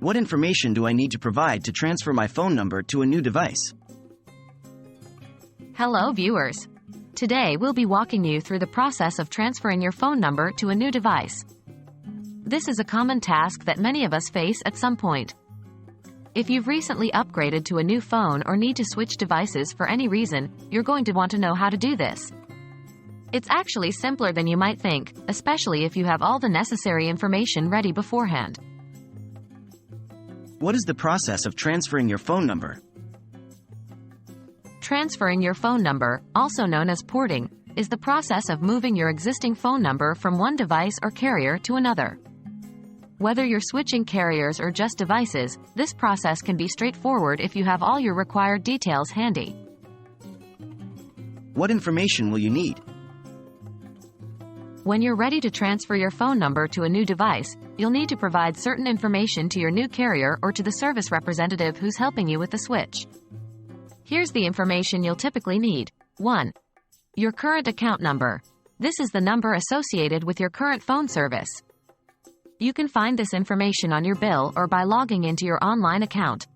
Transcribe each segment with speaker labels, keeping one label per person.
Speaker 1: What information do I need to provide to transfer my phone number to a new device?
Speaker 2: Hello viewers. Today we'll be walking you through the process of transferring your phone number to a new device. This is a common task that many of us face at some point. If you've recently upgraded to a new phone or need to switch devices for any reason, you're going to want to know how to do this. It's actually simpler than you might think, especially if you have all the necessary information ready beforehand.
Speaker 1: What is the process of transferring your phone number?
Speaker 2: Transferring your phone number, also known as porting, is the process of moving your existing phone number from one device or carrier to another. Whether you're switching carriers or just devices, this process can be straightforward if you have all your required details handy.
Speaker 1: What information will you need?
Speaker 2: When you're ready to transfer your phone number to a new device, you'll need to provide certain information to your new carrier or to the service representative who's helping you with the switch. Here's the information you'll typically need. 1. Your current account number. This is the number associated with your current phone service. You can find this information on your bill or by logging into your online account.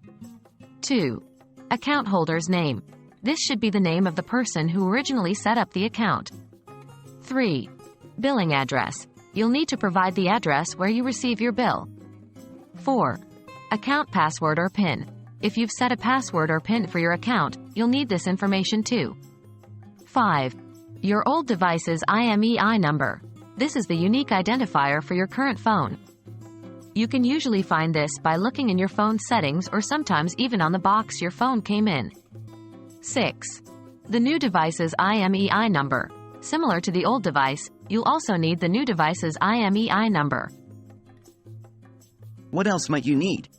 Speaker 2: 2. Account holder's name. This should be the name of the person who originally set up the account. 3. Billing address. You'll need to provide the address where you receive your bill. 4. Account password or PIN. If you've set a password or PIN for your account, you'll need this information too. 5. Your old device's IMEI number. This is the unique identifier for your current phone. You can usually find this by looking in your phone settings or sometimes even on the box your phone came in. 6. The new device's IMEI number. Similar to the old device, you'll also need the new device's IMEI number.
Speaker 1: What else might you need?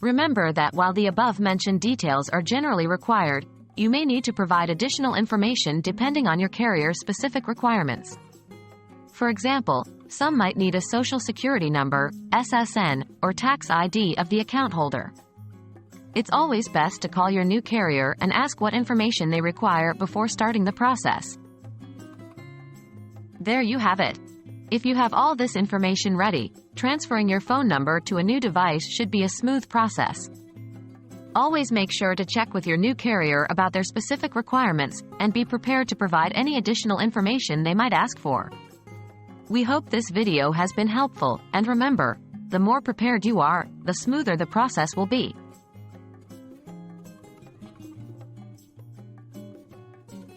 Speaker 2: Remember that while the above-mentioned details are generally required, you may need to provide additional information depending on your carrier's specific requirements. For example, some might need a Social Security number, SSN, or tax ID of the account holder. It's always best to call your new carrier and ask what information they require before starting the process. There you have it. If you have all this information ready, transferring your phone number to a new device should be a smooth process. Always make sure to check with your new carrier about their specific requirements and be prepared to provide any additional information they might ask for. We hope this video has been helpful, and remember, the more prepared you are, the smoother the process will be.